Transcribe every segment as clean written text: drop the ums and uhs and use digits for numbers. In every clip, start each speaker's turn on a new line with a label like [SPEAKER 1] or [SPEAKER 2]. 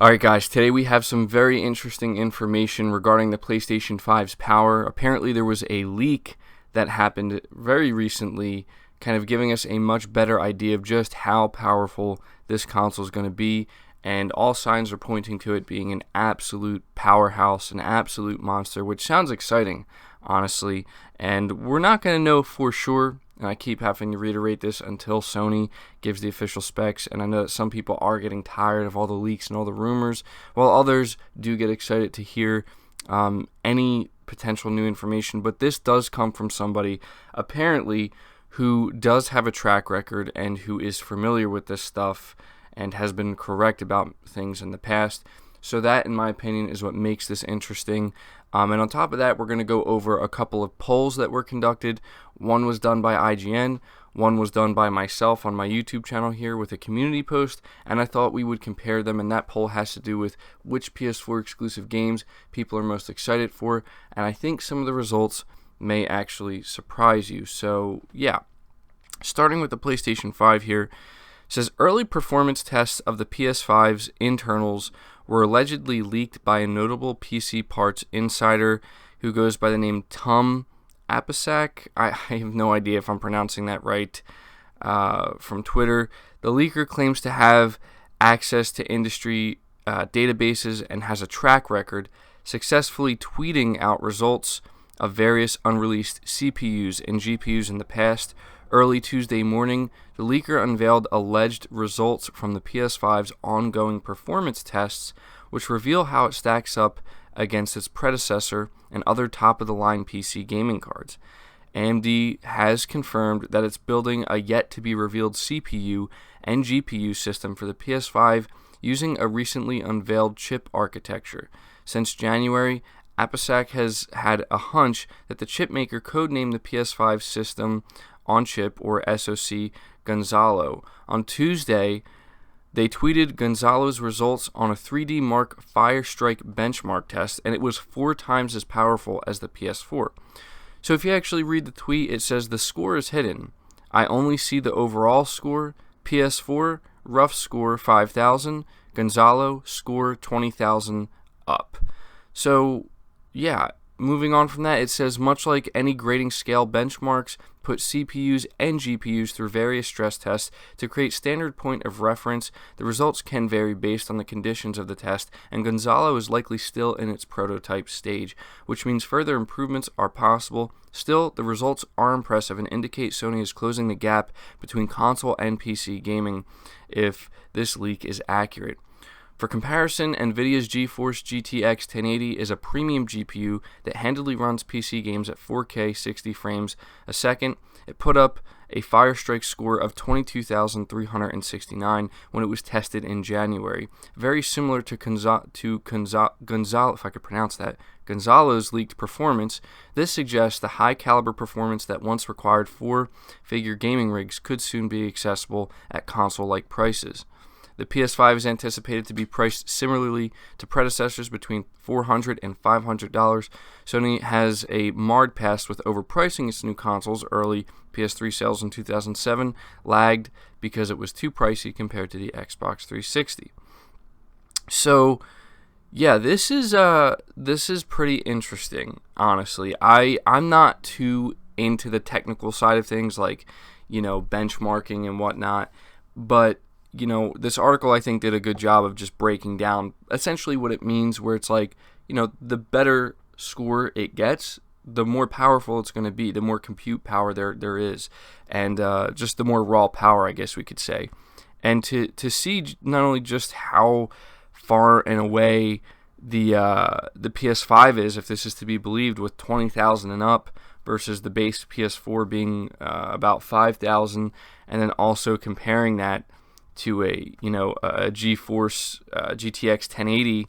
[SPEAKER 1] Alright guys, today we have some very interesting information regarding the PlayStation 5's power. Apparently there was a leak that happened very recently, kind of giving us a much better idea of just how powerful this console is going to be, and all signs are pointing to it being an absolute powerhouse, an absolute monster, which sounds exciting, honestly, and we're not going to know for sure. And I keep having to reiterate this until Sony gives the official specs. And I know that some people are getting tired of all the leaks and all the rumors, while others do get excited to hear any potential new information. But this does come from somebody, apparently, who does have a track record and who is familiar with this stuff and has been correct about things in the past. So that, in my opinion, is what makes this interesting. And on top of that, we're going to go over a couple of polls that were conducted. One was done by IGN, one was done by myself on my YouTube channel here with a community post, and I thought we would compare them, and that poll has to do with which PS4 exclusive games people are most excited for, and I think some of the results may actually surprise you. So, yeah. Starting with the PlayStation 5 here, it says early performance tests of the PS5's internals were allegedly leaked by a notable PC parts insider who goes by the name Tom Apisak. I have no idea if I'm pronouncing that right, from Twitter. The leaker claims to have access to industry databases and has a track record successfully tweeting out results of various unreleased CPUs and GPUs in the past. Early Tuesday morning, the leaker unveiled alleged results from the PS5's ongoing performance tests, which reveal how it stacks up against its predecessor and other top-of-the-line PC gaming cards. AMD has confirmed that it's building a yet-to-be-revealed CPU and GPU system for the PS5 using a recently unveiled chip architecture. Since January, Apisak has had a hunch that the chipmaker codenamed the PS5 system on chip, or SoC, Gonzalo. On Tuesday, they tweeted Gonzalo's results on a 3D Mark Firestrike benchmark test, and it was 4 times as powerful as the PS4. So if you actually read the tweet, it says the score is hidden. I only see the overall score. PS4, rough score 5,000. Gonzalo, score 20,000 up. So, yeah. Moving on from that, it says, much like any grading scale benchmarks, put CPUs and GPUs through various stress tests to create standard point of reference. The results can vary based on the conditions of the test, and Gonzalo is likely still in its prototype stage, which means further improvements are possible. Still, the results are impressive and indicate Sony is closing the gap between console and PC gaming if this leak is accurate. For comparison, NVIDIA's GeForce GTX 1080 is a premium GPU that handily runs PC games at 4K 60 frames a second. It put up a Firestrike score of 22,369 when it was tested in January, very similar to Gonzalo, if I could pronounce that, Gonzalo's leaked performance. This suggests the high caliber performance that once required 4-figure gaming rigs could soon be accessible at console-like prices. The PS5 is anticipated to be priced similarly to predecessors between $400 and $500. Sony has a marred past with overpricing its new consoles. Early PS3 sales in 2007 lagged because it was too pricey compared to the Xbox 360. So, yeah, this is pretty interesting, honestly. I'm not too into the technical side of things, like, benchmarking and whatnot, but this article I think did a good job of just breaking down essentially what it means, where it's like, the better score it gets, the more powerful it's going to be, the more compute power there is, and just the more raw power, I guess we could say. And to see not only just how far and away the PS5 is, if this is to be believed, with 20,000 and up, versus the base PS4 being about 5,000, and then also comparing that to a GeForce GTX 1080,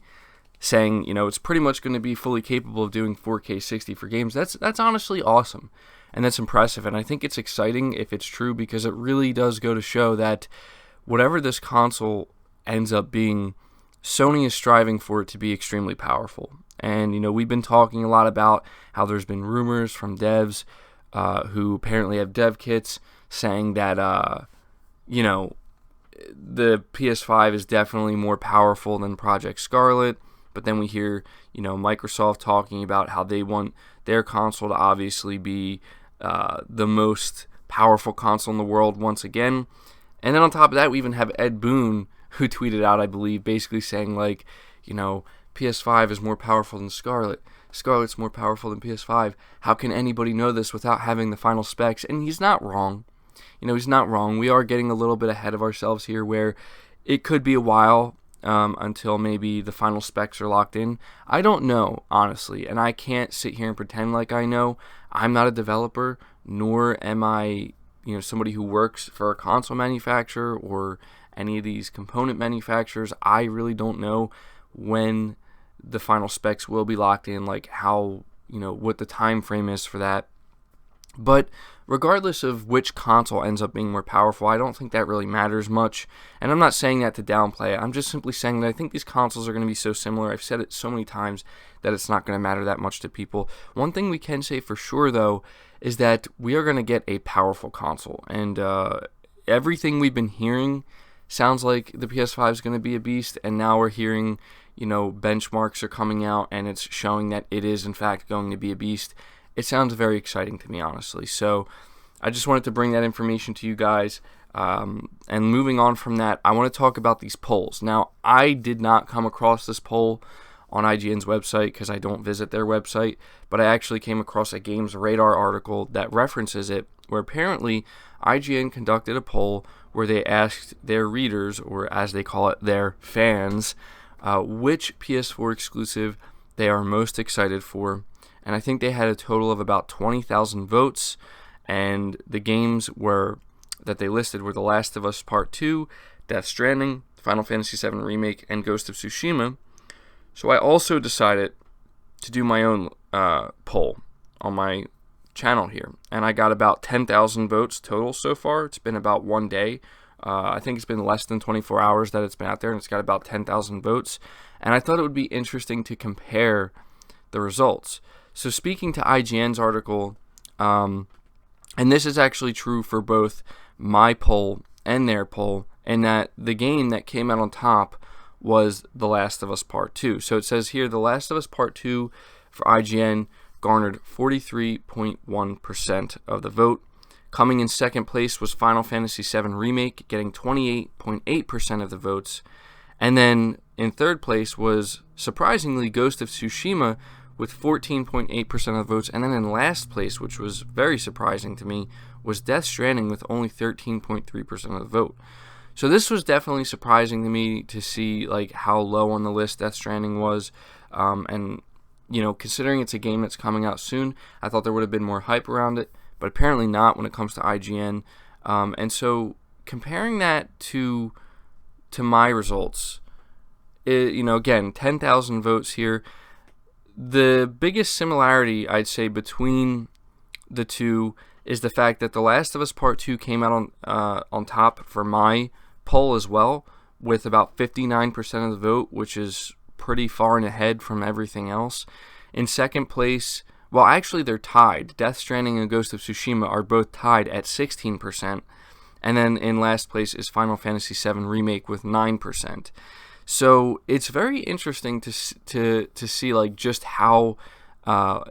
[SPEAKER 1] saying it's pretty much going to be fully capable of doing 4K 60 for games. That's honestly awesome, and that's impressive, and I think it's exciting if it's true, because it really does go to show that whatever this console ends up being, Sony is striving for it to be extremely powerful. And we've been talking a lot about how there's been rumors from devs who apparently have dev kits saying that the PS5 is definitely more powerful than Project Scarlett, but then we hear, Microsoft talking about how they want their console to obviously be the most powerful console in the world once again. And then on top of that, we even have Ed Boon, who tweeted out, I believe, basically saying, like, PS5 is more powerful than Scarlett. Scarlett's more powerful than PS5. How can anybody know this without having the final specs? And he's not wrong. He's not wrong. We are getting a little bit ahead of ourselves here, where it could be a while until maybe the final specs are locked in. I don't know, honestly, and I can't sit here and pretend like I know. I'm not a developer, nor am I, somebody who works for a console manufacturer or any of these component manufacturers. I really don't know when the final specs will be locked in, like how, what the time frame is for that. But regardless of which console ends up being more powerful, I don't think that really matters much. And I'm not saying that to downplay it. I'm just simply saying that I think these consoles are going to be so similar. I've said it so many times that it's not going to matter that much to people. One thing we can say for sure, though, is that we are going to get a powerful console. And everything we've been hearing sounds like the PS5 is going to be a beast. And now we're hearing, benchmarks are coming out and it's showing that it is, in fact, going to be a beast. It sounds very exciting to me, honestly. So I just wanted to bring that information to you guys. And moving on from that, I want to talk about these polls. Now, I did not come across this poll on IGN's website because I don't visit their website, but I actually came across a Games Radar article that references it, where apparently IGN conducted a poll where they asked their readers, or as they call it, their fans, which PS4 exclusive they are most excited for. And I think they had a total of about 20,000 votes, and the games that they listed were The Last of Us Part 2, Death Stranding, Final Fantasy VII Remake, and Ghost of Tsushima. So I also decided to do my own poll on my channel here, and I got about 10,000 votes total so far. It's been about one day. I think it's been less than 24 hours that it's been out there, and it's got about 10,000 votes. And I thought it would be interesting to compare the results. So speaking to IGN's article, and this is actually true for both my poll and their poll, and that the game that came out on top was The Last of Us Part 2. So it says here, The Last of Us Part 2 for IGN garnered 43.1% of the vote. Coming in second place was Final Fantasy VII Remake, getting 28.8% of the votes. And then in third place was, surprisingly, Ghost of Tsushima, with 14.8% of the votes. And then in last place, which was very surprising to me, was Death Stranding with only 13.3% of the vote. So this was definitely surprising to me to see like how low on the list Death Stranding was. And, considering it's a game that's coming out soon, I thought there would have been more hype around it, but apparently not when it comes to IGN. And so comparing that to my results, again, 10,000 votes here. The biggest similarity, I'd say, between the two is the fact that The Last of Us Part 2 came out on top for my poll as well, with about 59% of the vote, which is pretty far and ahead from everything else. In second place, well, actually they're tied. Death Stranding and Ghost of Tsushima are both tied at 16%. And then in last place is Final Fantasy VII Remake with 9%. So it's very interesting to see like just how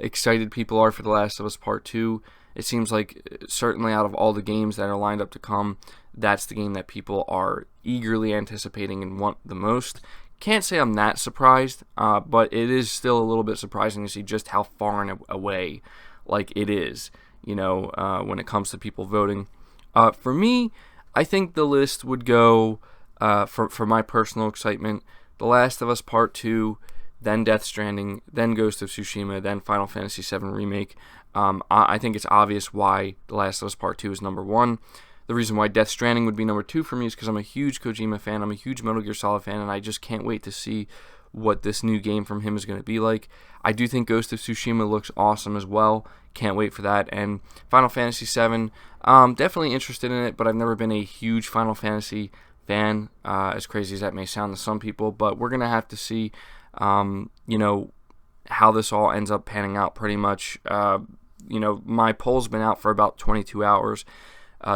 [SPEAKER 1] excited people are for The Last of Us Part 2. It seems like certainly out of all the games that are lined up to come, that's the game that people are eagerly anticipating and want the most. Can't say I'm that surprised, but it is still a little bit surprising to see just how far and away like it is, when it comes to people voting. For me, I think the list would go, for my personal excitement, The Last of Us Part 2, then Death Stranding, then Ghost of Tsushima, then Final Fantasy VII Remake. I think it's obvious why The Last of Us Part 2 is number one. The reason why Death Stranding would be number two for me is because I'm a huge Kojima fan, I'm a huge Metal Gear Solid fan, and I just can't wait to see what this new game from him is going to be like. I do think Ghost of Tsushima looks awesome as well. Can't wait for that. And Final Fantasy VII, definitely interested in it, but I've never been a huge Final Fantasy fan, as crazy as that may sound to some people, but we're going to have to see, how this all ends up panning out pretty much. My poll's been out for about 22 hours.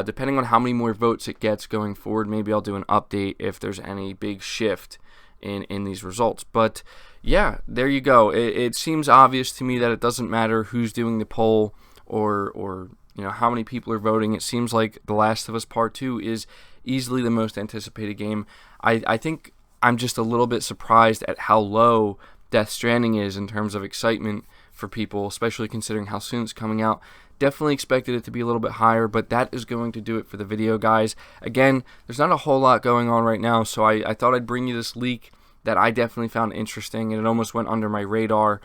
[SPEAKER 1] Depending on how many more votes it gets going forward, maybe I'll do an update if there's any big shift in these results. But yeah, there you go. It seems obvious to me that it doesn't matter who's doing the poll or how many people are voting. It seems like The Last of Us Part 2 is easily the most anticipated game. I think I'm just a little bit surprised at how low Death Stranding is in terms of excitement for people, especially considering how soon it's coming out. Definitely expected it to be a little bit higher, but that is going to do it for the video, guys. Again, there's not a whole lot going on right now, so I thought I'd bring you this leak that I definitely found interesting, and it almost went under my radar,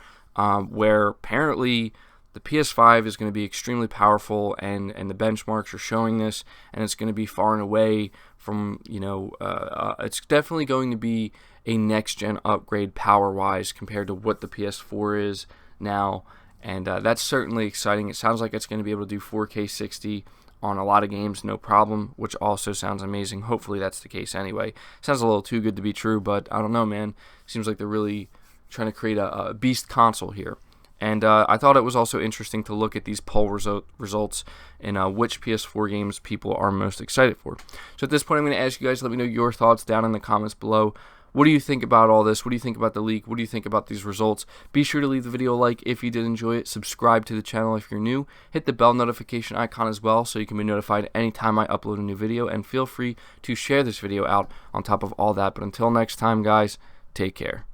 [SPEAKER 1] where apparently the PS5 is going to be extremely powerful, and the benchmarks are showing this, and it's going to be far and away from, it's definitely going to be a next-gen upgrade power-wise compared to what the PS4 is now, and that's certainly exciting. It sounds like it's going to be able to do 4K 60 on a lot of games, no problem, which also sounds amazing. Hopefully that's the case anyway. Sounds a little too good to be true, but I don't know, man. Seems like they're really trying to create a beast console here. And I thought it was also interesting to look at these poll results and which PS4 games people are most excited for. So at this point, I'm going to ask you guys to let me know your thoughts down in the comments below. What do you think about all this? What do you think about the leak? What do you think about these results? Be sure to leave the video a like if you did enjoy it. Subscribe to the channel if you're new. Hit the bell notification icon as well so you can be notified anytime I upload a new video. And feel free to share this video out on top of all that. But until next time, guys, take care.